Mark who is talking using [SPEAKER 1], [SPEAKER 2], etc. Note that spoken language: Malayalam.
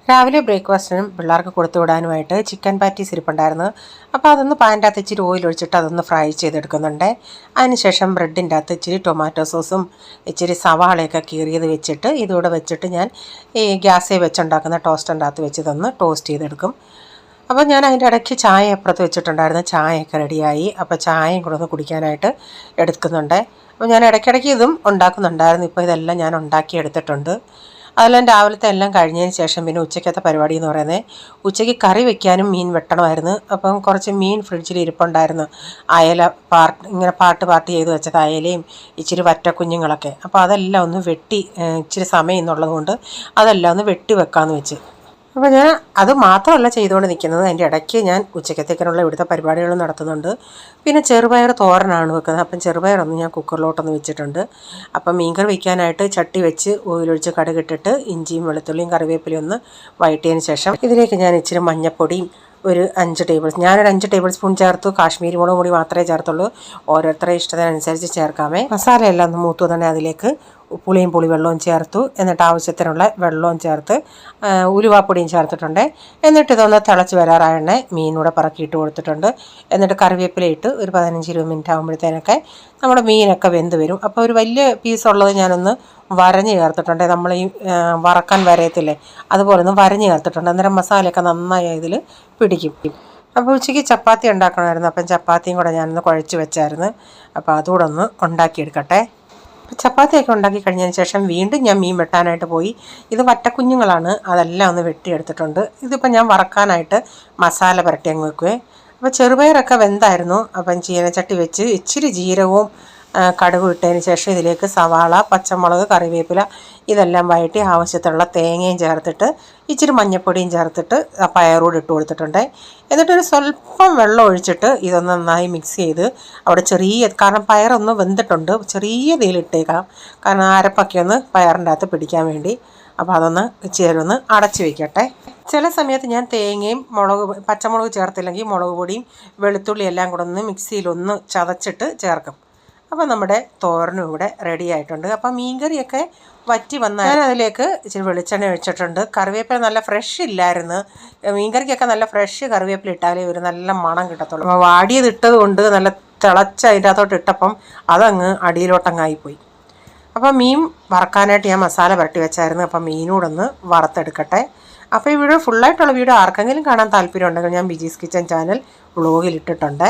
[SPEAKER 1] രാവിലെ ബ്രേക്ക്ഫാസ്റ്റിനും പിള്ളേർക്ക് കൊടുത്തു വിടാനുമായിട്ട് ചിക്കൻ പാറ്റീസ് ഇരിപ്പുണ്ടായിരുന്നു. അപ്പോൾ അതൊന്ന് പാൻ്റെ അകത്ത് ഇച്ചിരി ഓയിൽ ഒഴിച്ചിട്ട് അതൊന്ന് ഫ്രൈ ചെയ്തെടുക്കുന്നുണ്ട്. അതിനുശേഷം ബ്രെഡിൻ്റെ അകത്ത് ഇച്ചിരി ടൊമാറ്റോ സോസും ഇച്ചിരി സവാളയൊക്കെ കീറിയത് വെച്ചിട്ട് ഇതുകൂടെ വെച്ചിട്ട് ഞാൻ ഈ ഗ്യാസിൽ വെച്ചുണ്ടാക്കുന്ന ടോസ്റ്ററിൻ്റെ അകത്ത് വെച്ച് ഇതൊന്ന് ടോസ്റ്റ് ചെയ്തെടുക്കും. അപ്പോൾ ഞാൻ അതിൻ്റെ ഇടയ്ക്ക് ചായ അപ്പുറത്ത് വെച്ചിട്ടുണ്ടായിരുന്നു. ചായയൊക്കെ റെഡിയായി. അപ്പോൾ ചായയും കൂടെ ഒന്ന് കുടിക്കാനായിട്ട് എടുക്കുന്നുണ്ട്. അപ്പോൾ ഞാൻ ഇടയ്ക്കിടയ്ക്ക് ഇതും ഉണ്ടാക്കുന്നുണ്ടായിരുന്നു. ഇപ്പോൾ ഇതെല്ലാം ഞാൻ ഉണ്ടാക്കി എടുത്തിട്ടുണ്ട്. അതെല്ലാം രാവിലത്തെ എല്ലാം കഴിഞ്ഞതിന് ശേഷം പിന്നെ ഉച്ചയ്ക്കത്തെ പരിപാടി എന്ന് പറയുന്നത് ഉച്ചയ്ക്ക് കറി വെക്കാനും മീൻ വെട്ടണമായിരുന്നു. അപ്പം കുറച്ച് മീൻ ഫ്രിഡ്ജിൽ ഇരിപ്പുണ്ടായിരുന്നു. അയല ഇങ്ങനെ പാർട്ട് ചെയ്ത് വെച്ചത് അയലയും ഇച്ചിരി വറ്റക്കുഞ്ഞുങ്ങളൊക്കെ. അപ്പോൾ അതെല്ലാം ഒന്ന് വെട്ടി ഇച്ചിരി സമയം എന്നുള്ളത് കൊണ്ട് അതെല്ലാം ഒന്ന് വെട്ടി വെക്കാമെന്ന് വെച്ച്. അപ്പോൾ ഞാൻ അത് മാത്രമല്ല ചെയ്തുകൊണ്ട് നിൽക്കുന്നത്. അതിൻ്റെ ഇടയ്ക്ക് ഞാൻ ഉച്ചക്കത്തേക്കിനുള്ള ഇവിടുത്തെ പരിപാടികൾ നടത്തുന്നുണ്ട്. പിന്നെ ചെറുപയർ തോരനാണ് വെക്കുന്നത്. അപ്പം ചെറുപയറൊന്ന് ഞാൻ കുക്കറിലോട്ടൊന്ന് വെച്ചിട്ടുണ്ട്. അപ്പം മീൻകറി വയ്ക്കാനായിട്ട് ചട്ടി വെച്ച് ഓയിലൊഴിച്ച് കടുകിട്ടിട്ട് ഇഞ്ചിയും വെളുത്തുള്ളിയും കറിവേപ്പിലയും ഒന്ന് വഴറ്റിയതിന് ശേഷം ഇതിലേക്ക് ഞാൻ ഇച്ചിരി മഞ്ഞൾപ്പൊടിയും ഒരു 5 ടേബിൾ സ്പൂൺ ചേർത്തു. കാശ്മീരി മുളക് പൊടി മാത്രമേ ചേർത്തുള്ളൂ. ഓരോരുത്തരുടെ ഇഷ്ടത്തിനനുസരിച്ച് ചേർക്കാമേ. മസാലയെല്ലാം ഒന്ന് മൂത്തു തന്നെ അതിലേക്ക് പുളിവെള്ളവും ചേർത്തു. എന്നിട്ട് ആവശ്യത്തിനുള്ള വെള്ളവും ചേർത്ത് ഉലുവാപ്പൊടിയും ചേർത്തിട്ടുണ്ട്. എന്നിട്ട് ഇതൊന്ന് തിളച്ച് വരാറായണേ മീനൂടെ പറക്കിയിട്ട് കൊടുത്തിട്ടുണ്ട്. എന്നിട്ട് കറിവേപ്പിലയിട്ട് ഒരു 15-20 മിനിറ്റ് ആകുമ്പോഴത്തേനൊക്കെ നമ്മുടെ മീനൊക്കെ വെന്ത് വരും. അപ്പോൾ ഒരു വലിയ പീസുള്ളത് ഞാനൊന്ന് വരഞ്ഞ് ചേർത്തിട്ടുണ്ട്. നമ്മൾ ഈ വറക്കാൻ വരയത്തില്ലേ അതുപോലെ ഒന്ന് വരഞ്ഞ് ചേർത്തിട്ടുണ്ട്. അന്നേരം മസാലയൊക്കെ നന്നായി ഇതിൽ പിടിക്കും. അപ്പോൾ ഉച്ചയ്ക്ക് ചപ്പാത്തി ഉണ്ടാക്കണമായിരുന്നു. അപ്പം ചപ്പാത്തിയും കൂടെ ഞാനൊന്ന് കുഴച്ച് വെച്ചായിരുന്നു. അപ്പോൾ അതുകൂടെ ഒന്ന് ഉണ്ടാക്കിയെടുക്കട്ടെ. ചപ്പാത്തിയൊക്കെ ഉണ്ടാക്കി കഴിഞ്ഞതിന് ശേഷം വീണ്ടും ഞാൻ മീൻ വെട്ടാനായിട്ട് പോയി. ഇത് വറ്റക്കുഞ്ഞുങ്ങളാണ്. അതെല്ലാം ഒന്ന് വെട്ടിയെടുത്തിട്ടുണ്ട്. ഇതിപ്പോൾ ഞാൻ വറക്കാനായിട്ട് മസാല പുരട്ടി അങ്ങ് വെക്കുവേ. അപ്പോൾ ചെറുപയറൊക്കെ വെന്തായിരുന്നു. അപ്പം ചീനച്ചട്ടി വെച്ച് ഇച്ചിരി ജീരകവും കടുക് ഇട്ടതിന് ശേഷം ഇതിലേക്ക് സവാള, പച്ചമുളക്, കറിവേപ്പില ഇതെല്ലാം വഴറ്റി ആവശ്യത്തിനുള്ള തേങ്ങയും ചേർത്തിട്ട് ഇച്ചിരി മഞ്ഞൾപ്പൊടിയും ചേർത്തിട്ട് പയറൂടെ ഇട്ട് കൊടുത്തിട്ടുണ്ട്. എന്നിട്ടൊരു സ്വല്പം വെള്ളം ഒഴിച്ചിട്ട് ഇതൊന്ന് നന്നായി മിക്സ് ചെയ്ത് അവിടെ കാരണം പയറൊന്ന് വെന്തിട്ടുണ്ട്, ചെറിയ തീയിലിട്ടേക്കാം. കാരണം അരപ്പൊക്കെ ഒന്ന് പയറിൻ്റെ അകത്ത് പിടിക്കാൻ വേണ്ടി. അപ്പോൾ അതൊന്ന് ഇച്ചിരി ഒന്ന് അടച്ച് വയ്ക്കട്ടെ. ചില സമയത്ത് ഞാൻ തേങ്ങയും പച്ചമുളക് ചേർത്തില്ലെങ്കിൽ മുളക് പൊടിയും വെളുത്തുള്ളി എല്ലാം കൂടെ ഒന്ന് മിക്സിയിലൊന്ന് ചതച്ചിട്ട് ചേർക്കും. അപ്പോൾ നമ്മുടെ തോരനും ഇവിടെ റെഡി ആയിട്ടുണ്ട്. അപ്പോൾ മീൻകറിയൊക്കെ വറ്റി വന്നാൽ ഞാൻ അതിലേക്ക് ഇച്ചിരി വെളിച്ചെണ്ണ ഒഴിച്ചിട്ടുണ്ട്. കറിവേപ്പില നല്ല ഫ്രഷ് ഇല്ലായിരുന്നു. മീൻകറിക്കൊക്കെ നല്ല ഫ്രഷ് കറിവേപ്പില ഇട്ടാലേ ഒരു നല്ല മണം കിട്ടത്തുള്ളൂ. അപ്പോൾ വാടിയത് ഇട്ടത് കൊണ്ട് നല്ല തിളച്ച് അതിൻ്റെ അകത്തോട്ട് ഇട്ടപ്പം അതങ്ങ് അടിയിലോട്ടങ്ങായിപ്പോയി. അപ്പോൾ മീൻ വറക്കാനായിട്ട് ഞാൻ മസാല പുരട്ടി വെച്ചായിരുന്നു. അപ്പം മീനൂടൊന്ന് വറുത്തെടുക്കട്ടെ. അപ്പോൾ ഈ വീഡിയോ ഫുള്ളായിട്ടുള്ള വീഡിയോ ആർക്കെങ്കിലും കാണാൻ താല്പര്യം ഉണ്ടെങ്കിൽ ഞാൻ ബിജീസ് കിച്ചൻ ചാനൽ വ്ളോഗിൽ ഇട്ടിട്ടുണ്ട്.